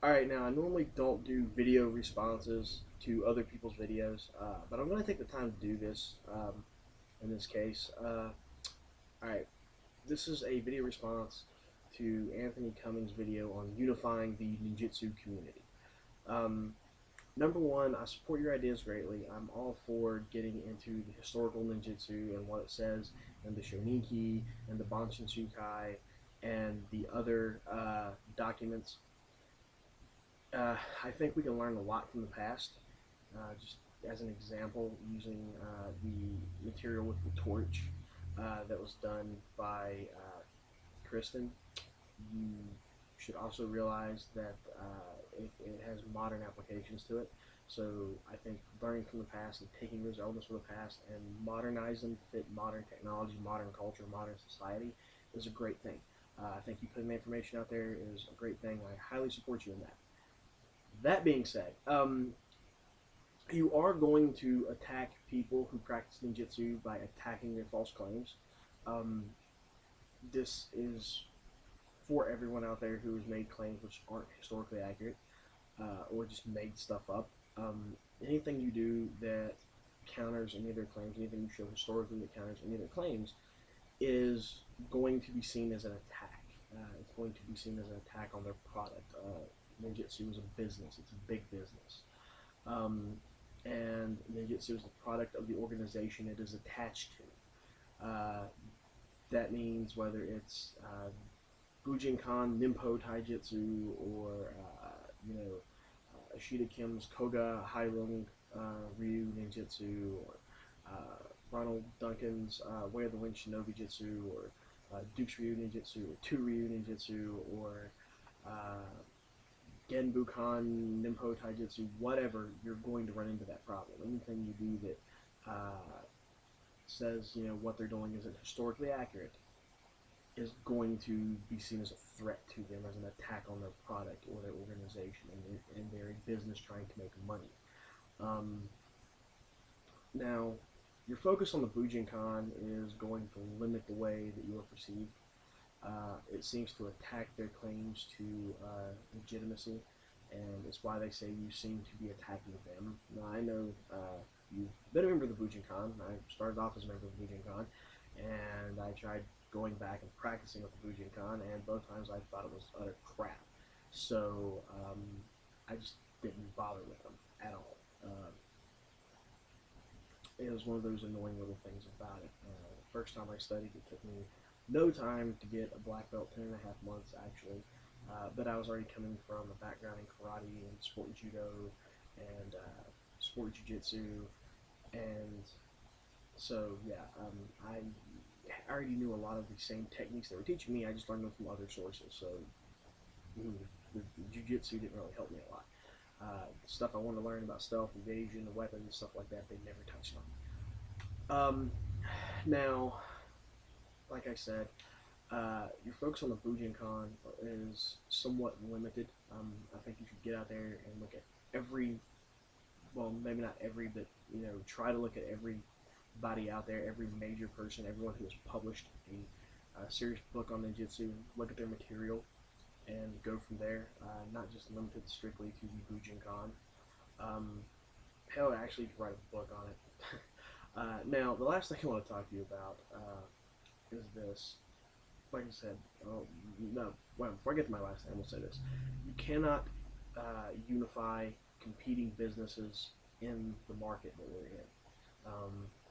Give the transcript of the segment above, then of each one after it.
Alright, now I normally don't do video responses to other people's videos, but I'm going to take the time to do this in this case. Alright, this is a video response to Antony Cummins' video on unifying the ninjutsu community. Um, Number one, I support your ideas greatly. I'm all for getting into the historical ninjutsu and what it says in the Shoniki and the Banshin Shukai and the other documents. I think we can learn a lot from the past. Just as an example, using the material with the torch that was done by Kristen, you should also realize that it has modern applications to it. So I think learning from the past and taking those elements from the past and modernize them to fit modern technology, modern culture, modern society is a great thing. I think you putting the information out there is a great thing. I highly support you in that. That being said, you are going to attack people who practice ninjutsu by attacking their false claims. Um, this is for everyone out there who has made claims which aren't historically accurate or just made stuff up. Anything you do that counters any of their claims, anything you show historically that counters any of their claims, is going to be seen as an attack. It's going to be seen as an attack on their product. Ninjutsu is a business. It's a big business. And ninjutsu is the product of the organization it is attached to. That means whether it's Bujinkan Nimpo Taijutsu or Ashita Kim's Koga Hairung Ryu Ninjutsu or Ronald Duncan's Way of the Wind Shinobi Jitsu or Duke's Ryu Ninjutsu or Two Ryu Ninjutsu or Genbukan, Nimpo Taijutsu, whatever, you're going to run into that problem. Anything you do that says what they're doing isn't historically accurate is going to be seen as a threat to them, as an attack on their product or their organization, and they're a business trying to make money. Now, your focus on the Bujinkan is going to limit the way that you are perceived. It seems to attack their claims to legitimacy, and it's why they say you seem to be attacking them. Now, I know you've been a member of the Bujinkan. I started off as a member of the Bujinkan, and I tried going back and practicing with the Bujinkan, and both times I thought it was utter crap. So I just didn't bother with them at all. It was one of those annoying little things about it. The first time I studied, it took me no time to get a black belt, 10.5 months actually. But I was already coming from a background in karate and sport judo and sport jiu-jitsu, and so yeah, I already knew a lot of the same techniques they were teaching me. I just learned them from other sources. So the jiu-jitsu didn't really help me a lot. Stuff I wanted to learn about stealth, evasion, the weapons, stuff like that, they never touched on. Now, like I said, your focus on the Bujinkan is somewhat limited. I think you should get out there and look at every, well, maybe not every, but try to look at everybody out there, every major person, everyone who has published a serious book on ninjutsu. Look at their material and go from there. Not just limited strictly to the Bujinkan. Hell, actually, you could write a book on it. Now, the last thing I want to talk to you about is this. Like I said, no, well, before I get to my last thing, I'm going to say this. You cannot unify competing businesses in the market that we're in.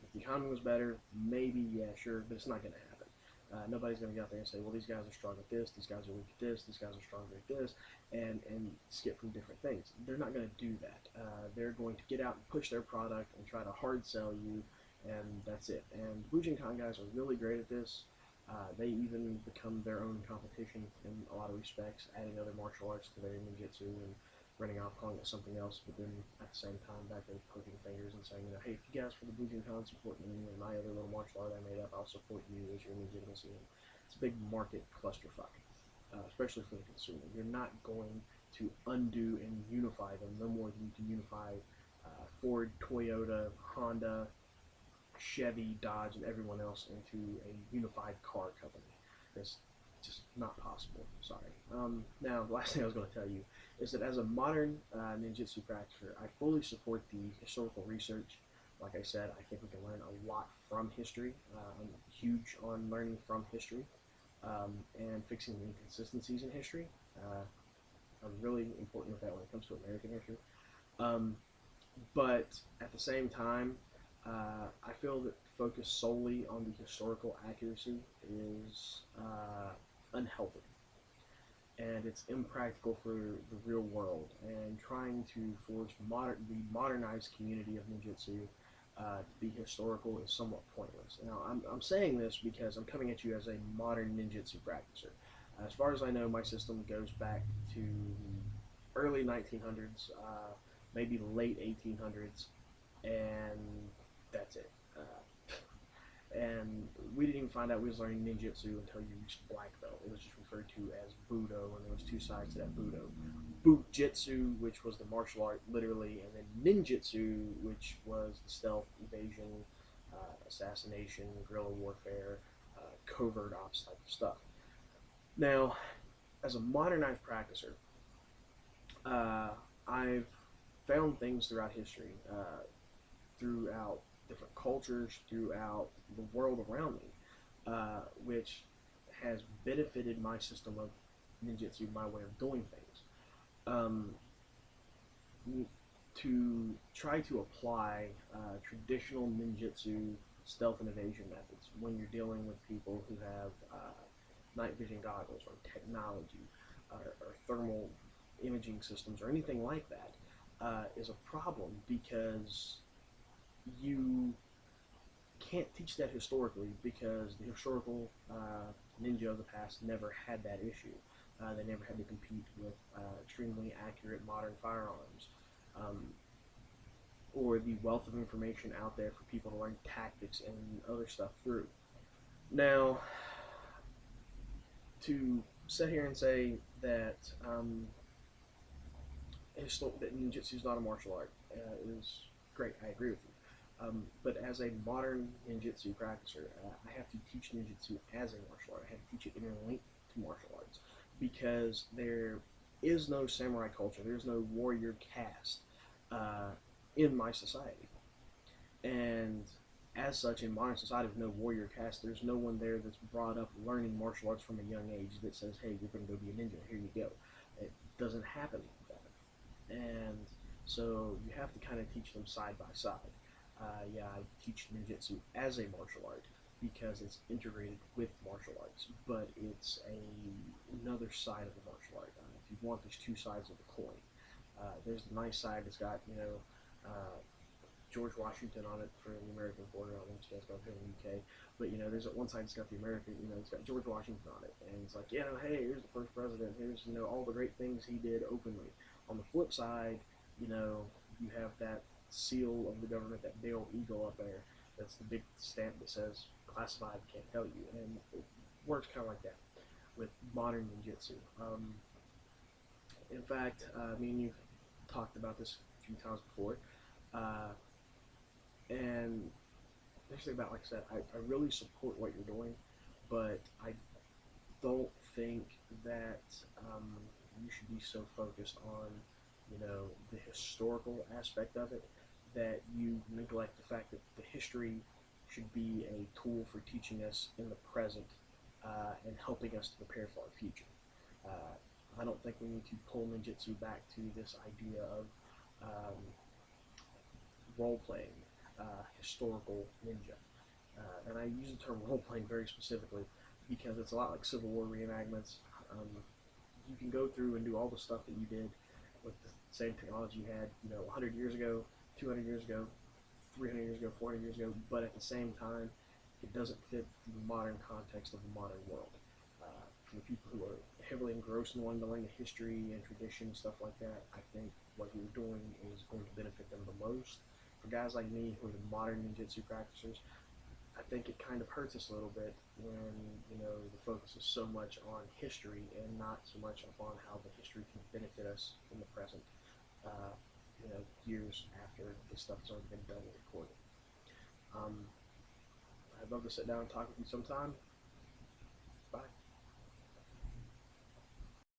If the economy was better, maybe, yeah, sure, but it's not going to happen. Nobody's going to get out there and say, well, these guys are strong at this, these guys are weak at this, these guys are stronger at this, and skip from different things. They're not going to do that. They're going to get out and push their product and try to hard sell you, and that's it. And Bujinkan guys are really great at this. They even become their own competition in a lot of respects, adding other martial arts to their ninjutsu and running off calling it something else, but then at the same time back there poking fingers and saying, hey, if you guys for the Bujinkan support me and my other little martial art I made up, I'll support you as your legitimacy. And it's a big market clusterfuck, especially for the consumer. You're not going to undo and unify them no more than you can unify Ford, Toyota, Honda, Chevy, Dodge, and everyone else into a unified car company. Because just not possible. Sorry. Now, the last thing I was going to tell you is that as a modern ninjutsu practitioner, I fully support the historical research. Like I said, I think we can learn a lot from history. I'm huge on learning from history and fixing the inconsistencies in history. I'm really important with that when it comes to American history. Um, but at the same time, I feel that focus solely on the historical accuracy is unhealthy, and it's impractical for the real world. And trying to force the modernized community of ninjutsu to be historical is somewhat pointless. Now, I'm saying this because I'm coming at you as a modern ninjutsu practitioner. As far as I know, my system goes back to the early 1900s, maybe late 1800s, and that's it. And we didn't even find out we was learning ninjutsu until you reached black belt. It was just referred to as budo, and there was two sides to that budo. Bujitsu, which was the martial art, literally, and then ninjutsu, which was the stealth, evasion, assassination, guerrilla warfare, covert ops type of stuff. Now, as a modernized practicer, uh, I've found things throughout history, throughout different cultures, throughout the world around me, which has benefited my system of ninjutsu, my way of doing things. Um, to try to apply traditional ninjutsu stealth and evasion methods when you're dealing with people who have night vision goggles or technology or thermal imaging systems or anything like that is a problem because you can't teach that historically because the historical ninja of the past never had that issue. They never had to compete with extremely accurate modern firearms um, or the wealth of information out there for people to learn tactics and other stuff through. Now, to sit here and say that that ninjutsu is not a martial art is great. I agree with you. But as a modern ninjutsu practitioner, I have to teach ninjutsu as a martial art. I have to teach it interlinked to martial arts because there is no samurai culture. There's no warrior caste in my society, and as such, in modern society with no warrior caste, there's no one there that's brought up learning martial arts from a young age that says, "Hey, you're going to go be a ninja. Here you go." It doesn't happen like that, and so you have to kind of teach them side by side. Yeah, I teach ninjutsu as a martial art because it's integrated with martial arts, but it's another side of the martial art. If you want, there's two sides of the coin. There's the nice side that's got George Washington on it for the American border. I don't know if you guys got here in the UK, but there's one side that's got the American, it's got George Washington on it, and it's like, hey, here's the first president. Here's all the great things he did openly. On the flip side, you have that seal of the government, that big old eagle up there. That's the big stamp that says classified, can't tell you, and it works kind of like that with modern ninjutsu. In fact, me and you've talked about this a few times before, and actually about, like I said, I really support what you're doing, but I don't think that you should be so focused on the historical aspect of it that you neglect the fact that the history should be a tool for teaching us in the present and helping us to prepare for our future. I don't think we need to pull ninjutsu back to this idea of role-playing historical ninja. And I use the term role-playing very specifically because it's a lot like Civil War reenactments. You can go through and do all the stuff that you did with the same technology you had, 100 years ago, 200 years ago, 300 years ago, 400 years ago, but at the same time, it doesn't fit the modern context of the modern world. For the people who are heavily engrossed in wanting to learn the history and tradition, stuff like that, I think what you're doing is going to benefit them the most. For guys like me who are the modern ninjutsu practitioners, I think it kind of hurts us a little bit when the focus is so much on history and not so much upon how the history can benefit us in the present. Years after this stuff has already been done and recorded. I'd love to sit down and talk with you sometime.